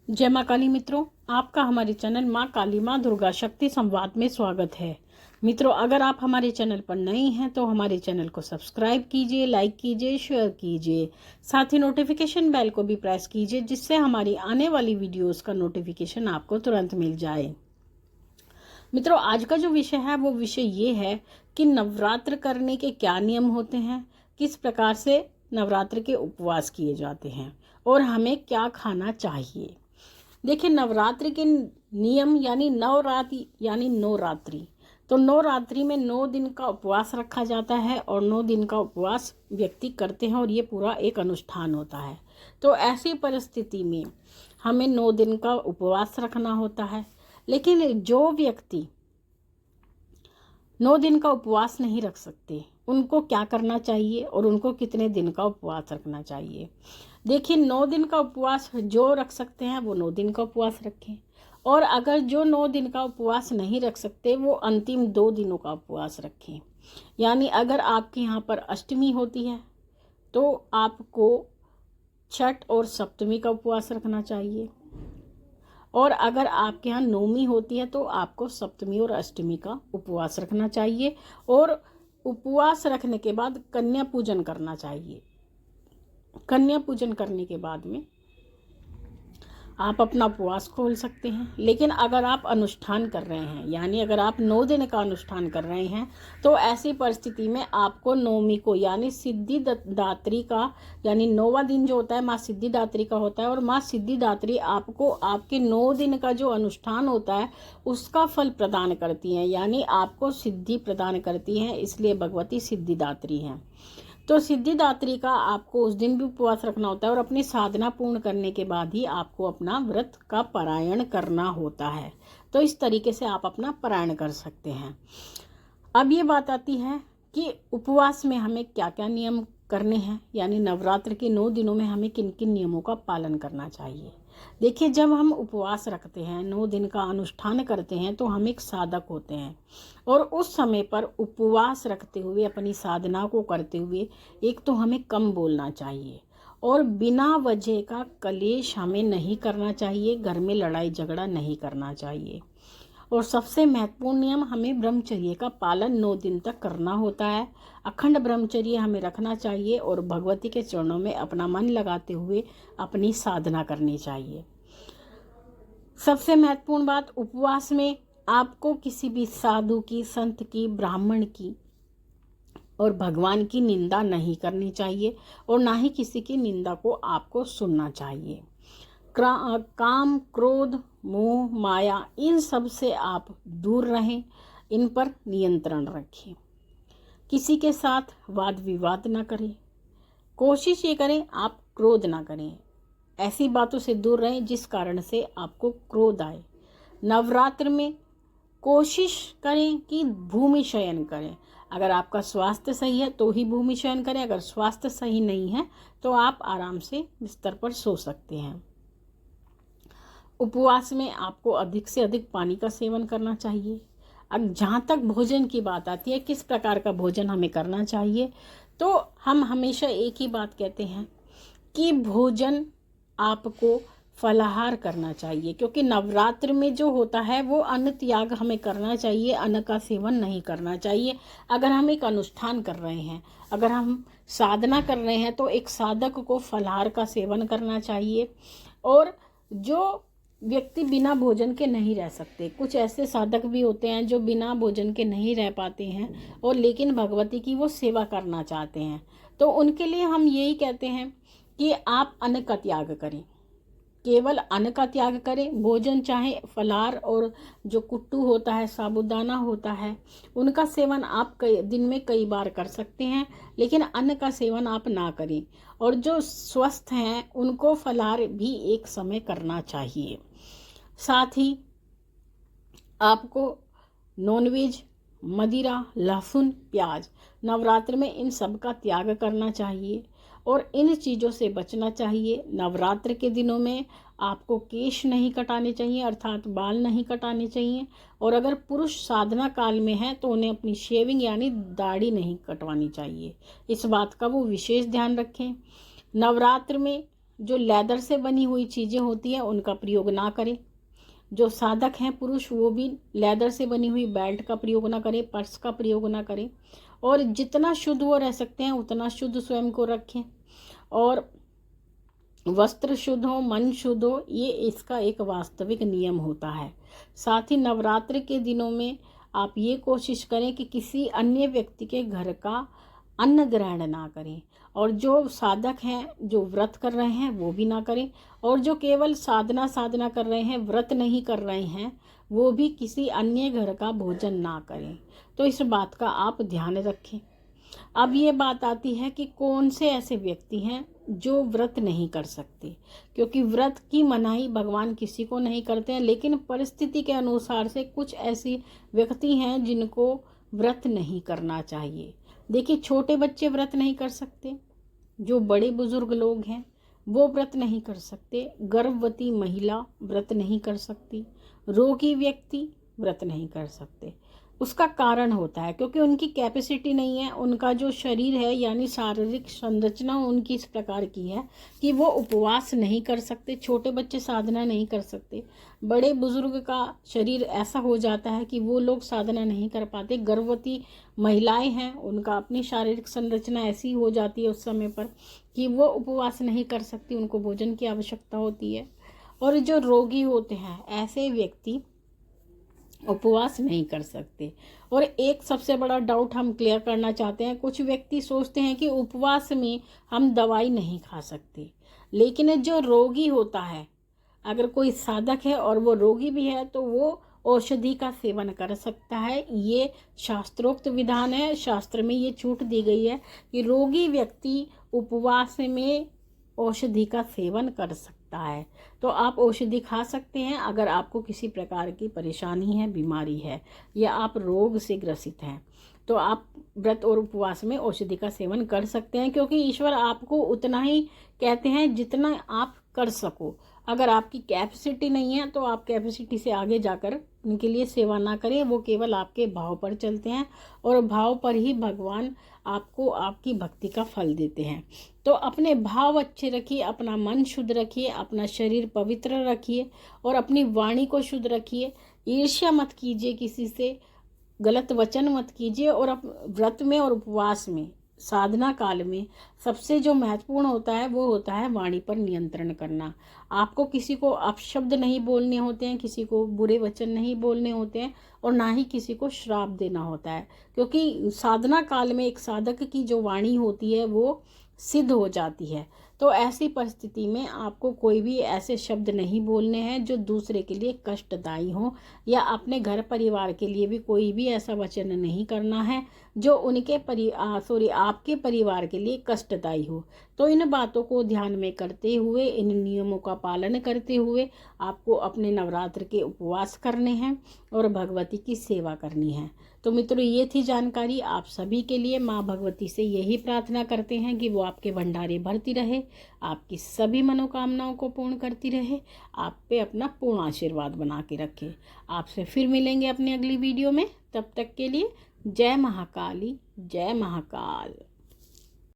जय माँ काली मित्रों, आपका हमारे चैनल माँ काली माँ दुर्गा शक्ति संवाद में स्वागत है। मित्रों, अगर आप हमारे चैनल पर नए हैं तो हमारे चैनल को सब्सक्राइब कीजिए, लाइक कीजिए, शेयर कीजिए, साथ ही नोटिफिकेशन बेल को भी प्रेस कीजिए जिससे हमारी आने वाली वीडियोस का नोटिफिकेशन आपको तुरंत मिल जाए। मित्रों, आज का जो विषय है वो विषय ये है कि नवरात्र करने के क्या नियम होते हैं, किस प्रकार से नवरात्र के उपवास किए जाते हैं और हमें क्या खाना चाहिए। देखिए, नवरात्रि के नियम यानी नवरात्रि यानी नवरात्रि। तो नवरात्रि में 9 दिन का उपवास रखा जाता है और 9 दिन का उपवास व्यक्ति करते हैं और ये पूरा एक अनुष्ठान होता है। तो ऐसी परिस्थिति में हमें 9 दिन का उपवास रखना होता है। लेकिन जो व्यक्ति 9 दिन का उपवास नहीं रख सकते, उनको क्या करना चाहिए और उनको कितने दिन का उपवास रखना चाहिए। देखिए, 9 दिन का उपवास जो रख सकते हैं वो 9 दिन का उपवास रखें, और अगर जो 9 दिन का उपवास नहीं रख सकते वो अंतिम 2 दिनों का उपवास रखें। यानी अगर आपके यहाँ पर अष्टमी होती है तो आपको छठ और सप्तमी का उपवास रखना चाहिए, और अगर आपके यहाँ नवमी होती है तो आपको सप्तमी और अष्टमी का उपवास रखना चाहिए। और उपवास रखने के बाद कन्या पूजन करना चाहिए। कन्या पूजन करने के बाद में आप अपना उपवास खोल सकते हैं। लेकिन अगर आप अनुष्ठान कर रहे हैं, यानी अगर आप 9 दिन का अनुष्ठान कर रहे हैं, तो ऐसी परिस्थिति में आपको नवमी को यानी सिद्धिदात्री का यानी 9वां दिन जो होता है माँ सिद्धिदात्री का होता है, और माँ सिद्धिदात्री आपको आपके 9 दिन का जो अनुष्ठान होता है उसका फल प्रदान करती हैं, यानी आपको सिद्धि प्रदान करती हैं, इसलिए भगवती सिद्धिदात्री हैं। तो सिद्धिदात्री का आपको उस दिन भी उपवास रखना होता है और अपनी साधना पूर्ण करने के बाद ही आपको अपना व्रत का पारायण करना होता है। तो इस तरीके से आप अपना पारायण कर सकते हैं। अब ये बात आती है कि उपवास में हमें क्या क्या नियम करने हैं, यानी नवरात्र के 9 दिनों में हमें किन किन नियमों का पालन करना चाहिए। देखिए, जब हम उपवास रखते हैं, 9 दिन का अनुष्ठान करते हैं, तो हम एक साधक होते हैं, और उस समय पर उपवास रखते हुए अपनी साधना को करते हुए एक तो हमें कम बोलना चाहिए, और बिना वजह का कलेश हमें नहीं करना चाहिए, घर में लड़ाई झगड़ा नहीं करना चाहिए। और सबसे महत्वपूर्ण नियम, हमें ब्रह्मचर्य का पालन 9 दिन तक करना होता है। अखंड ब्रह्मचर्य हमें रखना चाहिए और भगवती के चरणों में अपना मन लगाते हुए अपनी साधना करनी चाहिए। सबसे महत्वपूर्ण बात, उपवास में आपको किसी भी साधु की, संत की, ब्राह्मण की और भगवान की निंदा नहीं करनी चाहिए, और ना ही किसी की निंदा को आपको सुनना चाहिए। काम, क्रोध, मोह, माया, इन सब से आप दूर रहें, इन पर नियंत्रण रखें। किसी के साथ वाद विवाद ना करें। कोशिश ये करें आप क्रोध ना करें। ऐसी बातों से दूर रहें जिस कारण से आपको क्रोध आए। नवरात्र में कोशिश करें कि भूमि शयन करें। अगर आपका स्वास्थ्य सही है तो ही भूमि शयन करें, अगर स्वास्थ्य सही नहीं है तो आप आराम से बिस्तर पर सो सकते हैं। उपवास में आपको अधिक से अधिक पानी का सेवन करना चाहिए। अब जहाँ तक भोजन की बात आती है, किस प्रकार का भोजन हमें करना चाहिए, तो हम हमेशा एक ही बात कहते हैं कि भोजन आपको फलाहार करना चाहिए, क्योंकि नवरात्र में जो होता है वो अन्न त्याग हमें करना चाहिए, अन्न का सेवन नहीं करना चाहिए। अगर हम एक अनुष्ठान कर रहे हैं, अगर हम साधना कर रहे हैं, तो एक साधक को फलाहार का सेवन करना चाहिए। और जो व्यक्ति बिना भोजन के नहीं रह सकते, कुछ ऐसे साधक भी होते हैं जो बिना भोजन के नहीं रह पाते हैं और लेकिन भगवती की वो सेवा करना चाहते हैं, तो उनके लिए हम यही कहते हैं कि आप अन्न का त्याग करें, केवल अन्न का त्याग करें। भोजन चाहे फलाहार और जो कुट्टू होता है, साबूदाना होता है, उनका सेवन आप दिन में कई बार कर सकते हैं, लेकिन अन्न का सेवन आप ना करें। और जो स्वस्थ हैं उनको फलाहार भी एक समय करना चाहिए। साथ ही आपको नॉनवेज, मदिरा, लहसुन, प्याज, नवरात्र में इन सब का त्याग करना चाहिए और इन चीज़ों से बचना चाहिए। नवरात्र के दिनों में आपको केश नहीं कटाने चाहिए, अर्थात बाल नहीं कटाने चाहिए, और अगर पुरुष साधना काल में है तो उन्हें अपनी शेविंग यानी दाढ़ी नहीं कटवानी चाहिए। इस बात का वो विशेष ध्यान रखें। नवरात्र में जो लेदर से बनी हुई चीज़ें होती हैं उनका प्रयोग ना करें। जो साधक हैं पुरुष वो भी लेदर से बनी हुई बेल्ट का प्रयोग ना करें, पर्स का प्रयोग ना करें। और जितना शुद्ध वो रह सकते हैं उतना शुद्ध स्वयं को रखें। और वस्त्र शुद्ध हो, मन शुद्ध हो, ये इसका एक वास्तविक नियम होता है। साथ ही नवरात्रि के दिनों में आप ये कोशिश करें कि किसी अन्य व्यक्ति के घर का अन्न ग्रहण ना करें। और जो साधक हैं, जो व्रत कर रहे हैं वो भी ना करें। और जो केवल साधना कर रहे हैं, व्रत नहीं कर रहे हैं, वो भी किसी अन्य घर का भोजन ना करें। तो इस बात का आप ध्यान रखें। अब ये बात आती है कि कौन से ऐसे व्यक्ति हैं जो व्रत नहीं कर सकते, क्योंकि व्रत की मनाही भगवान किसी को नहीं करते हैं, लेकिन परिस्थिति के अनुसार से कुछ ऐसी व्यक्ति हैं जिनको व्रत नहीं करना चाहिए। देखिए, छोटे बच्चे व्रत नहीं कर सकते, जो बड़े बुजुर्ग लोग हैं वो व्रत नहीं कर सकते, गर्भवती महिला व्रत नहीं कर सकती, रोगी व्यक्ति व्रत नहीं कर सकते। उसका कारण होता है क्योंकि उनकी कैपेसिटी नहीं है, उनका जो शरीर है यानी शारीरिक संरचना उनकी इस प्रकार की है कि वो उपवास नहीं कर सकते। छोटे बच्चे साधना नहीं कर सकते, बड़े बुजुर्ग का शरीर ऐसा हो जाता है कि वो लोग साधना नहीं कर पाते। गर्भवती महिलाएं हैं, उनका अपनी शारीरिक संरचना ऐसी हो जाती है उस समय पर कि वो उपवास नहीं कर सकती, उनको भोजन की आवश्यकता होती है। और जो रोगी होते हैं ऐसे व्यक्ति उपवास नहीं कर सकते। और एक सबसे बड़ा डाउट हम क्लियर करना चाहते हैं, कुछ व्यक्ति सोचते हैं कि उपवास में हम दवाई नहीं खा सकते, लेकिन जो रोगी होता है, अगर कोई साधक है और वो रोगी भी है तो वो औषधि का सेवन कर सकता है। ये शास्त्रोक्त विधान है, शास्त्र में ये छूट दी गई है कि रोगी व्यक्ति उपवास में औषधि का सेवन कर सकता है। तो आप औषधि खा सकते हैं अगर आपको किसी प्रकार की परेशानी है, बीमारी है, या आप रोग से ग्रसित हैं, तो आप व्रत और उपवास में औषधि का सेवन कर सकते हैं, क्योंकि ईश्वर आपको उतना ही कहते हैं जितना आप कर सको। अगर आपकी कैपेसिटी नहीं है तो आप कैपेसिटी से आगे जाकर उनके लिए सेवा ना करें। वो केवल आपके भाव पर चलते हैं और भाव पर ही भगवान आपको आपकी भक्ति का फल देते हैं। तो अपने भाव अच्छे रखिए, अपना मन शुद्ध रखिए, अपना शरीर पवित्र रखिए और अपनी वाणी को शुद्ध रखिए। ईर्ष्या मत कीजिए, किसी से गलत वचन मत कीजिए। और व्रत में और उपवास में, साधना काल में सबसे जो महत्वपूर्ण होता है वो होता है वाणी पर नियंत्रण करना। आपको किसी को अपशब्द नहीं बोलने होते हैं, किसी को बुरे वचन नहीं बोलने होते हैं और ना ही किसी को श्राप देना होता है, क्योंकि साधना काल में एक साधक की जो वाणी होती है वो सिद्ध हो जाती है। तो ऐसी परिस्थिति में आपको कोई भी ऐसे शब्द नहीं बोलने हैं जो दूसरे के लिए कष्टदायी हो, या अपने घर परिवार के लिए भी कोई भी ऐसा वचन नहीं करना है जो उनके आपके परिवार के लिए कष्टदायी हो। तो इन बातों को ध्यान में करते हुए, इन नियमों का पालन करते हुए आपको अपने नवरात्र के उपवास करने हैं और भगवती की सेवा करनी है। तो मित्रों, ये थी जानकारी आप सभी के लिए। माँ भगवती से यही प्रार्थना करते हैं कि वो आपके भंडारे भरती रहे, आपकी सभी मनोकामनाओं को पूर्ण करती रहे, आप पे अपना पूर्ण आशीर्वाद बना के रखे। आपसे फिर मिलेंगे अपनी अगली वीडियो में। तब तक के लिए जय महाकाली, जय महाकाल।